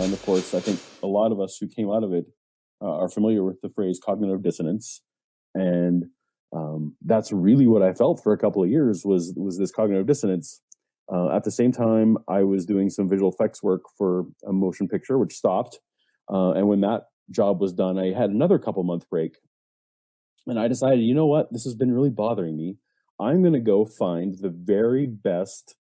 time, of course, I think a lot of us who came out of it are familiar with the phrase cognitive dissonance. And that's really what I felt for a couple of years was this cognitive dissonance. At the same time, I was doing some visual effects work for a motion picture, which stopped. And when that job was done, I had another couple month break. And I decided, you know what, this has been really bothering me. I'm going to go find the very best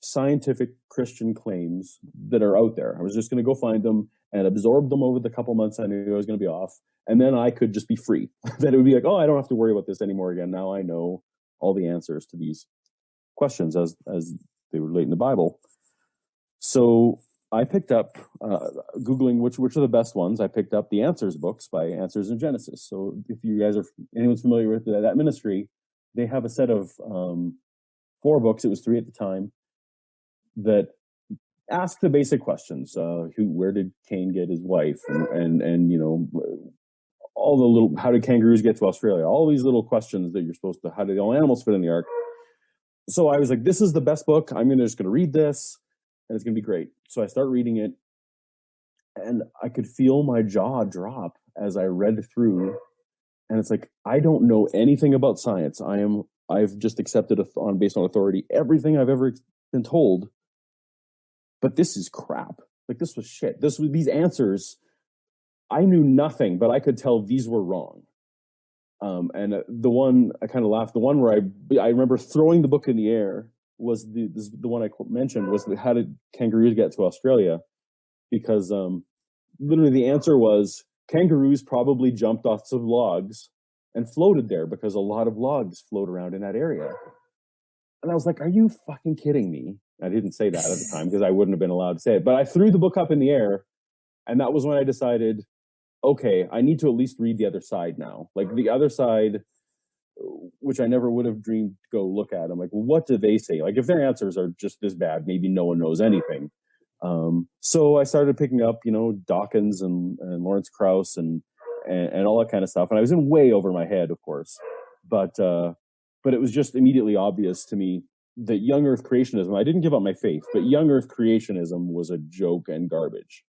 scientific Christian claims that are out there. I was just going to go find them and absorb them over the couple months I knew I was going to be off. And then I could just be free. Then it would be like, oh, I don't have to worry about this anymore again. Now I know all the answers to these questions as they relate in the Bible. So I picked up, Googling which are the best ones, I picked up the Answers books by Answers in Genesis. So if you guys anyone's familiar with that ministry, they have a set of 4 books, it was 3 at the time, that ask the basic questions. Where did Cain get his wife? And you know, all the little, how did kangaroos get to Australia? All these little questions that you're supposed to, how did all animals fit in the ark? So I was like, this is the best book. I'm just going to read this and it's going to be great. So I start reading it and I could feel my jaw drop as I read through. And it's like, I don't know anything about science. I've just accepted based on authority everything I've ever been told. But this is crap. Like, this was shit. These answers, I knew nothing, but I could tell these were wrong. And the one, I kind of laughed, the one where I remember throwing the book in the air was the one I mentioned was how did kangaroos get to Australia? Because literally the answer was kangaroos probably jumped off some logs and floated there because a lot of logs float around in that area. And I was like, are you fucking kidding me? I didn't say that at the time because I wouldn't have been allowed to say it. But I threw the book up in the air, and that was when I decided, okay, I need to at least read the other side now. Like the other side, which I never would have dreamed to go look at. I'm like, well, what do they say? Like if their answers are just this bad, maybe no one knows anything. So I started picking up, you know, Dawkins and Lawrence Krauss and all that kind of stuff. And I was in way over my head, of course. But it was just immediately obvious to me that young earth creationism, I didn't give up my faith, but young earth creationism was a joke and garbage.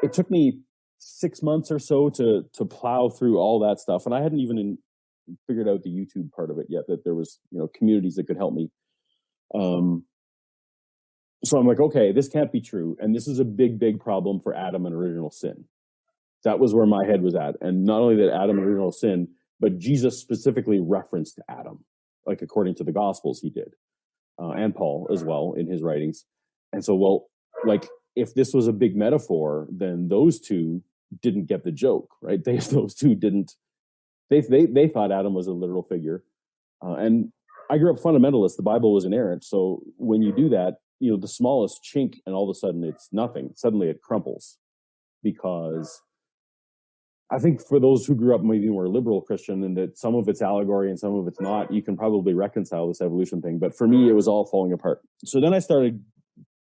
It took me 6 months or so to plow through all that stuff. And I hadn't even figured out the YouTube part of it yet, that there was, you know, communities that could help me. So I'm like, okay, this can't be true. And this is a big, big problem for Adam and original sin. That was where my head was at. And not only that Adam and original sin, but Jesus specifically referenced Adam, like according to the Gospels he did, and Paul as well in his writings. And so, well, like if this was a big metaphor, then those two didn't get the joke, right? Those two didn't. They thought Adam was a literal figure, and I grew up fundamentalist. The Bible was inerrant, so when you do that, you know, the smallest chink, and all of a sudden it's nothing. Suddenly it crumples, because I think for those who grew up maybe more liberal Christian and that some of it's allegory and some of it's not, you can probably reconcile this evolution thing. But for me, it was all falling apart. So then I started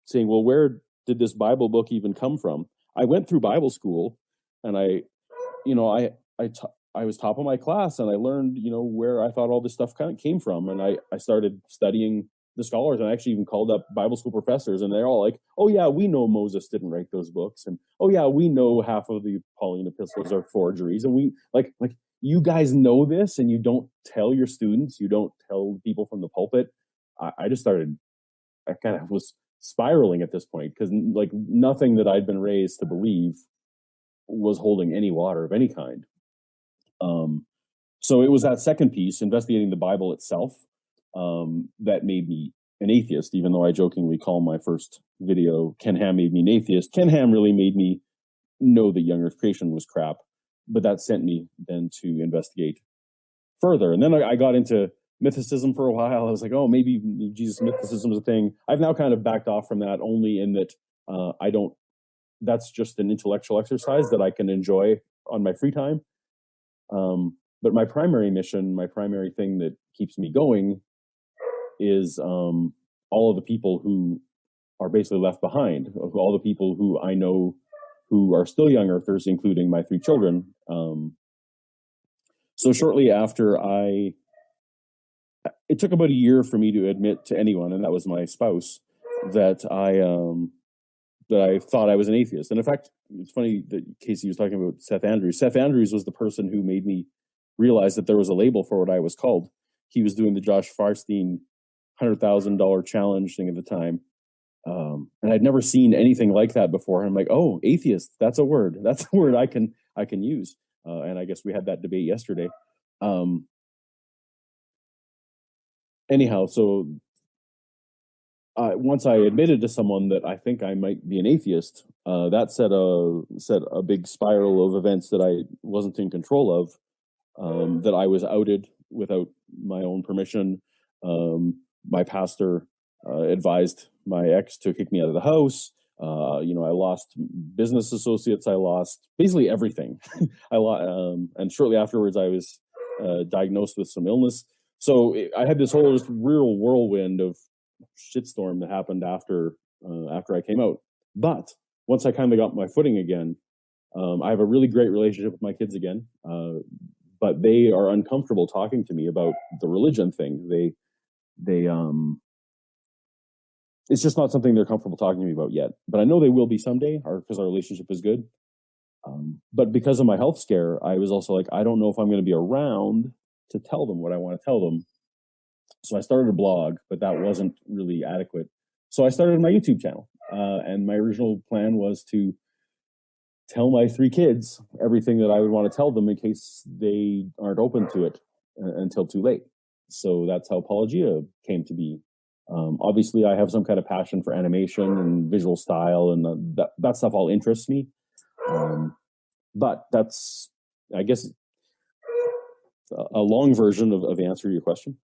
saying, well, where did this Bible book even come from? I went through Bible school and I was top of my class and I learned, you know, where I thought all this stuff kind of came from. And I started studying the scholars, and I actually even called up Bible school professors, and they're all like, oh yeah, we know Moses didn't write those books, and oh yeah, we know half of the Pauline epistles are forgeries, and we like you guys know this, and you don't tell your students, you don't tell people from the pulpit. I kind of was spiraling at this point, because like nothing that I'd been raised to believe was holding any water of any kind. So it was that second piece, investigating the Bible itself, that made me an atheist, even though I jokingly call my first video, Ken Ham made me an atheist. Ken Ham really made me know that young earth creation was crap, but that sent me then to investigate further. And then I got into mythicism for a while. I was like, oh, maybe Jesus mythicism is a thing. I've now kind of backed off from that, only in that that's just an intellectual exercise that I can enjoy on my free time. But my primary mission, my primary thing that keeps me going is all of the people who are basically left behind, all the people who I know who are still young earthers, including my 3 children. So shortly after it took about a year for me to admit to anyone, and that was my spouse, that I thought I was an atheist. And in fact, it's funny that Casey was talking about Seth Andrews. Seth Andrews was the person who made me realize that there was a label for what I was called. He was doing the Josh Farstein $100,000 challenge thing at the time. And I'd never seen anything like that before. I'm like, oh, atheist, that's a word. That's a word I can use. And I guess we had that debate yesterday. Anyhow, so once I admitted to someone that I think I might be an atheist, that set a big spiral of events that I wasn't in control of. That I was outed without my own permission. My pastor advised my ex to kick me out of the house. I lost business associates. I lost basically everything. And shortly afterwards, I was diagnosed with some illness. So I had this whole real whirlwind of shitstorm that happened after I came out. But once I kind of got my footing again, I have a really great relationship with my kids again. But they are uncomfortable talking to me about the religion thing. It's just not something they're comfortable talking to me about yet. But I know they will be someday, because our relationship is good. But because of my health scare, I was also like, I don't know if I'm going to be around to tell them what I want to tell them. So I started a blog, but that wasn't really adequate. So I started my YouTube channel. And my original plan was to tell my 3 kids everything that I would want to tell them in case they aren't open to it until too late. So that's how Paulogia came to be. Obviously, I have some kind of passion for animation and visual style, and that stuff all interests me. But that's, I guess, a long version of the answer to your question.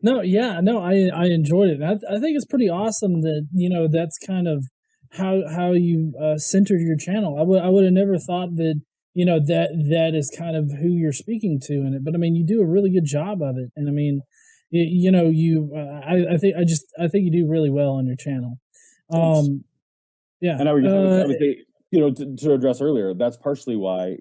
No, I enjoyed it. I think it's pretty awesome that that's kind of how you centered your channel. I would have never thought that that is kind of who you're speaking to in it. But I mean, you do a really good job of it, and I mean, I think you do really well on your channel. Yeah, and I would say, to address earlier, that's partially why.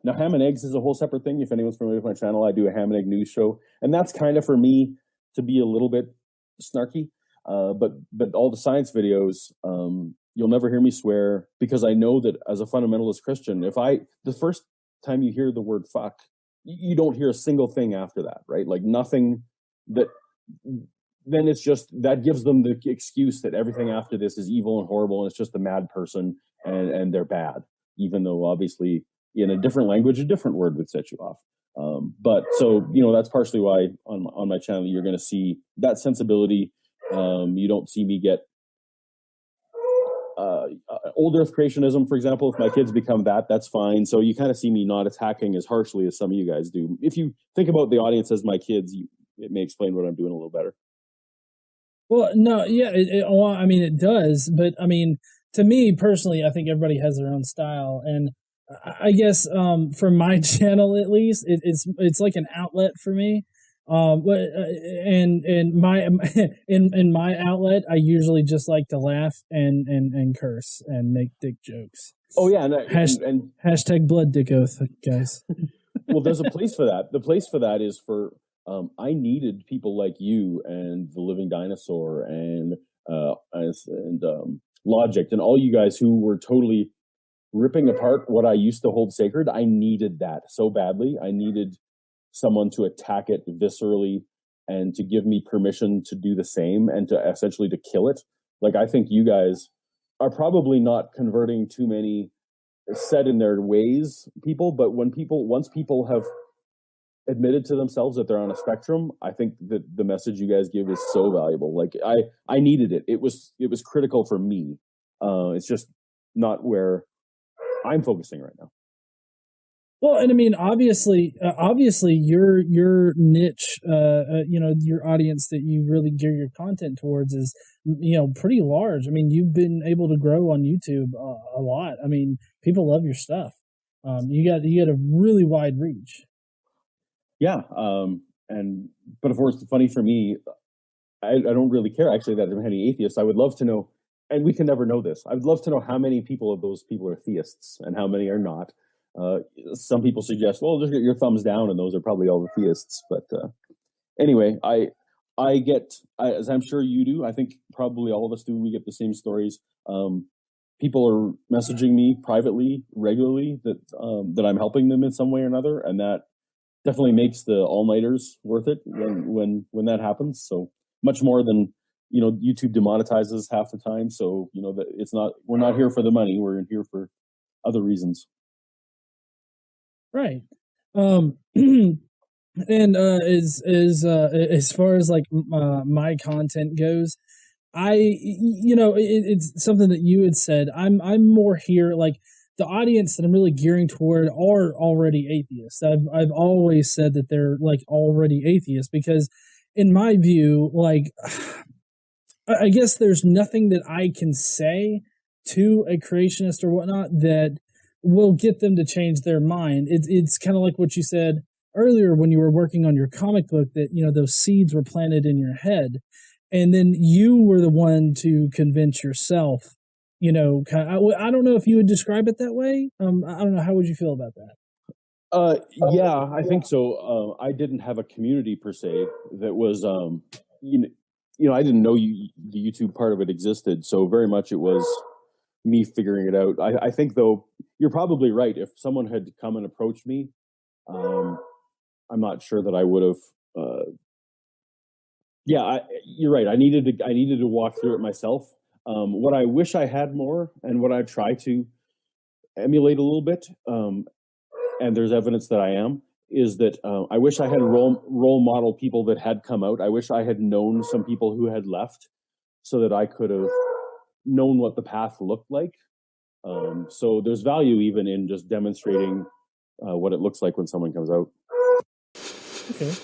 Now, Ham and Eggs is a whole separate thing. If anyone's familiar with my channel, I do a ham and egg news show, and that's kind of for me to be a little bit snarky. But all the science videos, you'll never hear me swear, because I know that as a fundamentalist Christian, the first time you hear the word fuck, you don't hear a single thing after that, right? Like nothing that. Then it's just that gives them the excuse that everything after this is evil and horrible, and it's just a mad person and they're bad, even though obviously in a different language, a different word would set you off. But so, that's partially why on my channel, you're going to see that sensibility. You don't see me get old earth creationism, for example. If my kids become that's fine. So you kind of see me not attacking as harshly as some of you guys do. If you think about the audience as my kids, it may explain what I'm doing a little better. Well, no, yeah, I mean, it does. But I mean, to me personally, I think everybody has their own style. And I guess for my channel, at least, it's like an outlet for me. And in my outlet, I usually just like to laugh and curse and make dick jokes. Oh yeah, and hashtag blood dick oath, guys. Well, there's a place for that. The place for that is for I needed people like you and the Living Dinosaur and Logic and all you guys who were totally ripping apart what I used to hold sacred. I needed that so badly. I needed someone to attack it viscerally and to give me permission to do the same and to essentially to kill it. Like, I think you guys are probably not converting too many set in their ways people, but once people have admitted to themselves that they're on a spectrum, I think that the message you guys give is so valuable. Like I needed it. It was critical for me. It's just not where I'm focusing right now. Well, and I mean, obviously, your niche, your audience that you really gear your content towards is, pretty large. I mean, you've been able to grow on YouTube a lot. I mean, people love your stuff. You got a really wide reach. Yeah, but of course, funny for me, I don't really care actually that there are any atheists. I would love to know, and we can never know this. I would love to know how many people of those people are theists and how many are not. Some people suggest, well, just get your thumbs down, and those are probably all the theists. But anyway, as I'm sure you do, I think probably all of us do, we get the same stories. People are messaging me privately, regularly, that I'm helping them in some way or another, and that definitely makes the all-nighters worth it when that happens. So much more than, YouTube demonetizes half the time. So, that we're not here for the money. We're here for other reasons. Right. And as far as like my content goes, it's something that you had said. I'm more here like the audience that I'm really gearing toward are already atheists. I've always said that they're like already atheists because, in my view, like I guess there's nothing that I can say to a creationist or whatnot that will get them to change their mind. It's kind of like what you said earlier when you were working on your comic book, that those seeds were planted in your head, and then you were the one to convince yourself. I don't know if you would describe it that way. I don't know. How would you feel about that? Yeah, I think so. I didn't have a community per se that was, I didn't know the YouTube part of it existed. So very much it was me figuring it out. I think though, you're probably right. If someone had come and approached me, I'm not sure that I would have. You're right. I needed to walk through it myself. What I wish I had more, and what I try to emulate a little bit, and there's evidence that I am, is that I wish I had role model people that had come out. I wish I had known some people who had left, so that I could have known what the path looked like. So there's value even in just demonstrating what it looks like when someone comes out. Okay.